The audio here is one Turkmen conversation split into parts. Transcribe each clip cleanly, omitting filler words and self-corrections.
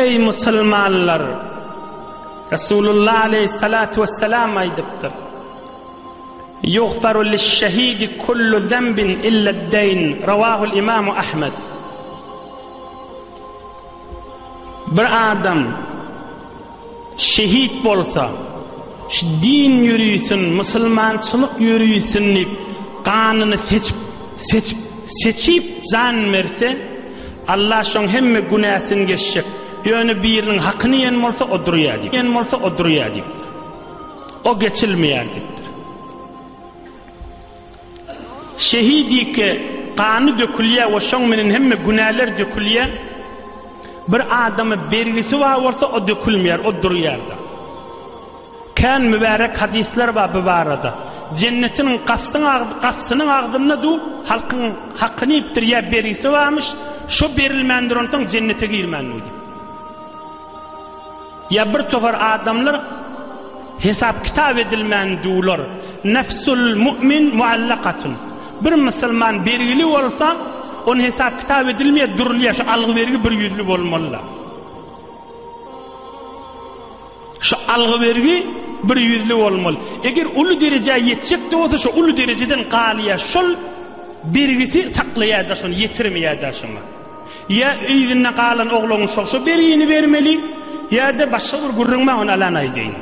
Ey musulmanlar, Resulullah aleyhissalatu vesselam aydıptır. Yuğfaru lişşehidi kullu dembin illeddeyn. Ravahul İmam Ahmed. Bir adam şehit bolsa, din yürüysün, musulmançılık yürüysün deyip kanını seçip can verse, Allah şoň hemme günäsini geçecek. Ýöne birinin hakyny yen bolsa odurýar. O geçilmeýärdir. Şehidike kanı dökülýär, o şoň menen hemme günäler dökülýär. Bir adamı bergisi bolsa o dökülmeýär, o durýarda. Kan mübarek hadisler var bu barada. Cennetinin kapsının ağzına du halkın hakkını iptir ya bergisi varmış. Şu berilmendir ondan cennete girmenliydi. Ya bir tofar adamlar hesap kitap edilmen diyorlar. Nefsul mümin muallakatun. Bir Müslüman bergili olsa onun hesap kitap edilmeye duruluyor. Şu algı vergi bir yüzlü olmalı. Şu algı vergi bir yüzlü olmalı. Eğer ulu dereceye yetecek de olsa şu ulu dereceden qaliya şol bergisi saklayada şunu yetirmeyada şunu. Ya öýünde qalan oğlun şoşu bergini vermeli ya da başga bir gurrunma onu alanay deyin.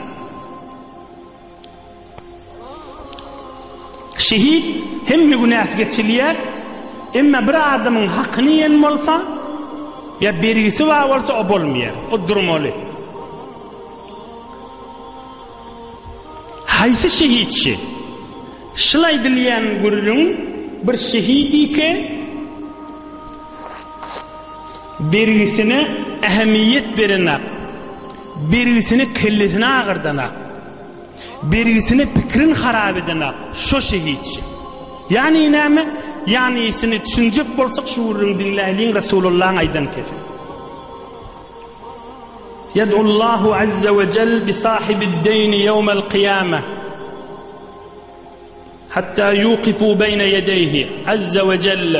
Şehit hemme günäsi geçilýär. Emma bir adamın hakyny yen bolsa ya bergisi var bolsa o bolmaýar. O durmaly. Haysi şehitçi şılay dilýän gurrun bir şehidike bergisine ehemmiyet berenak, bergisine kellesine ağırdanak, bergisine pikrin harap edenak, şu şehitçi. Yani näme? Yani isini düşünjek bolsak şu gurrun dinläýän Resulullah'ın aydan kefe. يدعو الله عز وجل بصاحب الدين يوم القيامة حتى يوقفوا بين يديه عز وجل.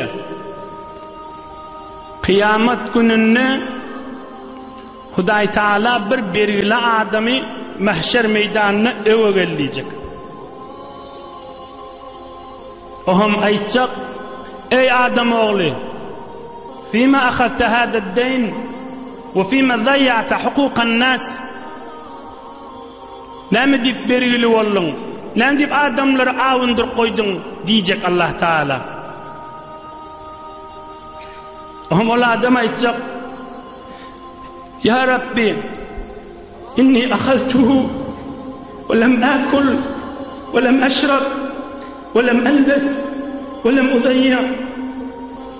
Kıyamet gününde Huday Teala bir bergili adamı mahşer meydanına öwegelleyecek. Ohum aytacak: ey Adam oğlu, fîme ahadte hâded deyn ve fîme zayya'te hukukan nas. Näme dip bergili boldun? Näme dip adamları awundur koydun diyecek Allah Teala. Ohum ol adam aytacak: ya Rabbi, inni akhadtuhu ve lem akul ve lem ashrab ve lem albas ve lem udayya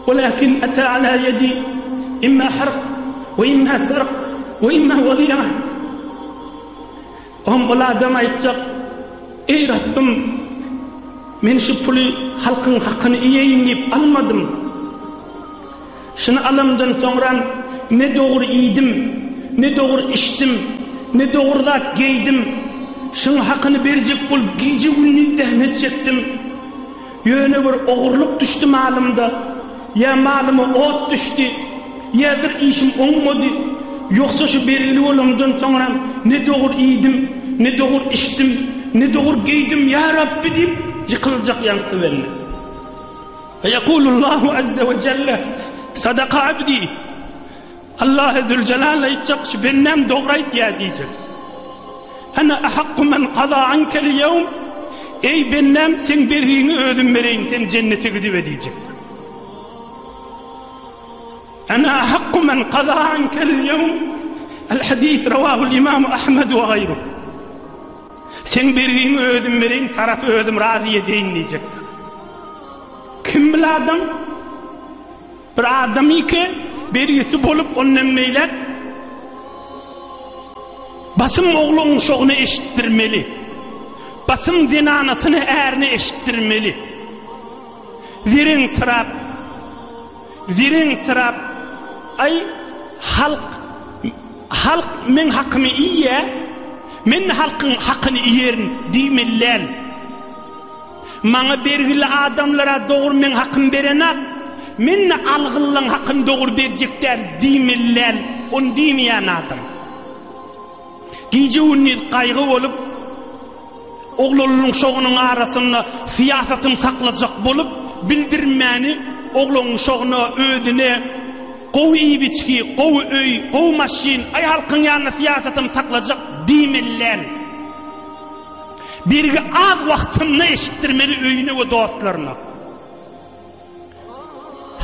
walakin ata ala yadi imma harq ve imma sarq ve imma wadi'a. Ohum ol adam aytacak: ey Rabbim, men şu puli halkın hakkını iyeyin deyip almadım. Şunu alımdan sonra ne doğru yedim, ne doğru içtim, ne doğru da giydim. Şunun hakkını verecek bol gece günü zahmet çektim. Yöne bir oğurluk düştü malımda. Ya malıma ot düştü, ya bir işim olmadı. Yoksa şu belirli olumdan sonra ne doğru yedim, ne doğru içtim, ne doğru giydim ya Rabbi deyip yıkılacak yankı benimle. Ve yekulullahu azze ve celle: sadaka abdi. Allah Zülcelal'le aytacak: şu bennem doğrayt ya diyecek. Ana ahakku men qada ankel yevm. Ey bennem, sen bergini ödüm vereyim, sen cennete gidiver diyecek. Ana ahakku men qada ankel yevm. El hadis ravahul İmam Ahmed ve gayru. Sen bergini ödüm vereyim, tarafı ödüm razı edeyim diyecek. Kim bil adam? Bir adam ki bergisi bolup ondan meylek basım oğlunun şoğunu eşittirmeli, basım zinanasını erini eşittirmeli. Zirin sırap ay halk men hakkımı iyiye, men halkın hakkını iyerin diymeliler. Mana bergili adamlara doğru men hakkını berenak, minne algıllan hakkını doğru verecekler diymeliler. on diýmeýän adam. Giýje unniz gaýgy bolup, oglanyň şoğunyň arasynda fiýasatym saklajak bolup, bildirmäni oglanyň şoğuna özüne gowy ibiçki, gowy öý, gowy maşin, ay halkyň ýanyna fiýasatym saklajak diýmeler. Birgi az wagtyny eşitdirmeli öýüne we dostlaryna.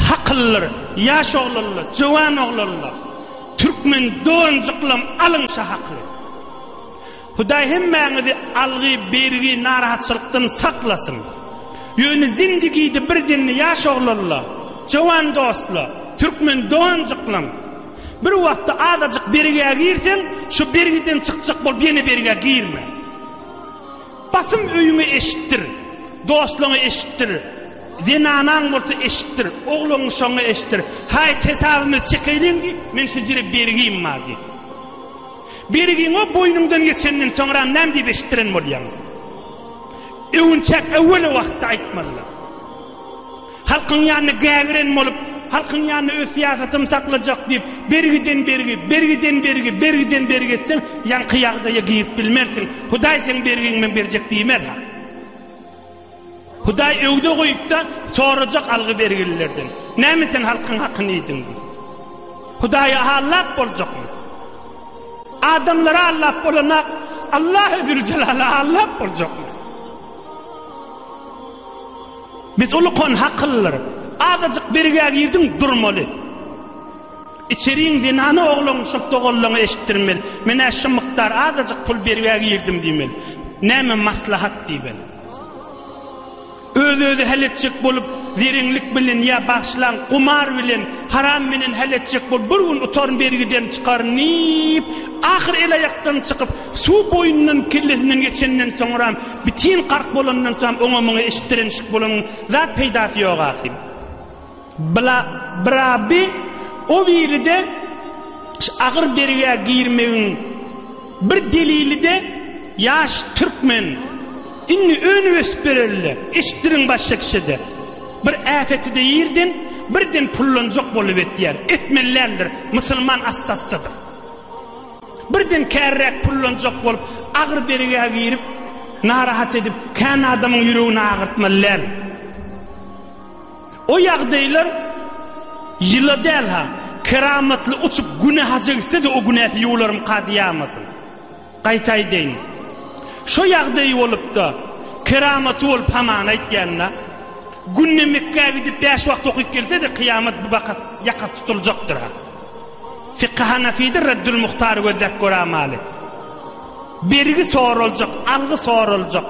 Hakyllar, ýaş oglanlar, jowan oglanlar, türkmen doňjyklam alynşa hakly. Hudaý hemmäňizi algy, bergi, narahatçylykdan saklasyn. Ýöne zindigide birdenli ýaş oglanlar, jowan dostlar, türkmen doňjyklam. Bir wagtda adajyk berige girsen, şu bergiden çykjak bol, ýene berige girme. Basym öýüňi eşitdir, dostlaryňy eşitdir. Zinanaň bolsa eşitdir, oglanyň şoňa eşitdir. Hay tesawymy çekeýleňdi, men şu jere bergiyim madi. Bergiň o boýnumdan geçenden soňra näme diýip eşitdiren bolýan. Öwünçek awwel wagtda aýtmalylar. Halkyň ýanyna gägiren bolup, halkyň ýanyna öz fiýasatym saklajak diýip, bergiden bergi etsen, ýanky ýagdaýa giýip bilmersiň. Hudaý sen bergiň men berjek diýmer. Hudaý öwde goýup da sorajak algy bergililerden. Näme sen halkyň hakyny ýedin? Hudaý hallap boljakmy? Adamlara allap bolana Allah Zülcelala allap boljakmy? Biz ulukon hakyllar adajyk berige girdiň durmaly. İçeriň zinany oglanyň şokdogollaryny eşitdirmeli. Men şu mykdar adajyk pul berige girdim diýmeli. Näme maslahat diýmeli. Özü heletçek bolup, zeriňlik bilen ýa başlan, kumar bilen, haram bilen heletçek bolup, bir gün utaryn bergiden çykarnyp, ahir el ayakdan çykyp, suw boýundan kellesinden geçenden soňra bitin qark bolandan soň oňa muňa eşitdirenşik bolan zat peýdasy ýok ahim. Brabi o biride agyr berige girmegiň bir delili de ýaş türkmen inni önüwes berelle, eşitdirin başga kişide. Bir afetide ýerden birden pullanjak bolup etýär. Etmellerdir, musulman assassydyr. Birden kärrek pullanjak bolup, agyr berige girip, narahat edip, kan adamyň ýüregini agyrtmalar. O ýagdaýlar ýyla däl ha, keramatly uçup günaha jegse de o günähli ýolarym qadýamasyn. Gaýtaý deýin. Şu ýagdaý bolup da keramat bolup haman aýtýanna günne Mekke'ye gidip 5 wagt okyp gelse de kıyamet bu bakat yakat tutulacaktır. Fiqh Hanefi'de Reddül Muhtar ve Zekkur amali. Bergi sorulacak, algı sorulacak.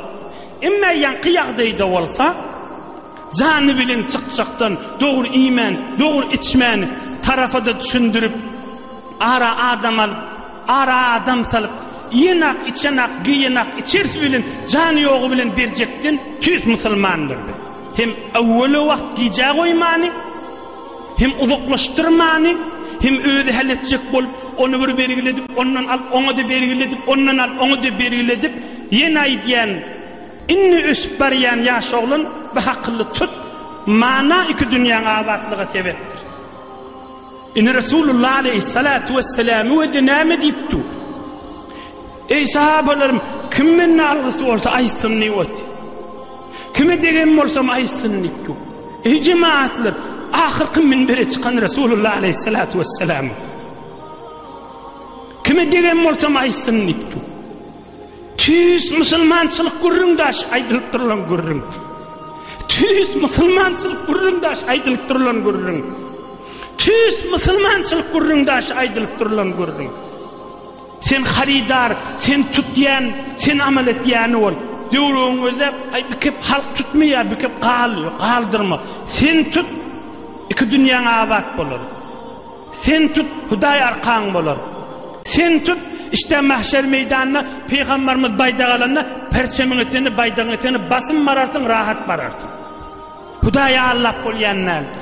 Emme yankı ýagdaýda bolsa, jany bilen çykjakdan dogry iman, dogry içmän tarafada düşündürüp, ara adam salyp, yenak, içenak, giyenak, içersi bilen, jany ýogy bilen berjekden tüýs musulmandyr. Hem awwely wagt giýjä goýmany, hem uzaklaşdyrmany, hem öýde heletjek bolup, onu bir belgiledip, ondan al, oňa da belgiledip, ondan al, oňa da belgiledip, ýene aýdýan, inni ösüp barýan ýaş oglan bu hakly tut, mana iki dünýäň abadlyga sebepdir. Inni Resulullah aleyhissalatu vesselam öýde näme diýipdi? Ey sahabalarym, kim menne algysy bolsa aýsyn niwet. Kime degen bolsam aýsyn nikku. Ey cemaatlar, ahirki minbere çykan Resulullah aleyhissalatu vesselam. Kime degen bolsam aýsyn nikku. Tüýs musulmançylyk gurrundaş aýdylyp durulan gurrun. Tüýs musulmançylyk gurrundaş aýdylyp durulan gurrun. Tüýs musulmançylyk gurrundaş aýdylyp durulan gurrun. Sen haridar, sen tutýan, sen amal etýäni bol. Döwrüňizde bikip halk tutmaýar, bikip galdyrma. Sen tut, iki dünýäň abad bolar. Sen tut, Hudaý arkaň bolar. Sen tut, işte mahşer meydanına Peygamberimiz baydagalanna perçemiň eteni, baydagyň eteni basym bararsın, rahat bararsın. Hudaýa Allah bolýan nädir?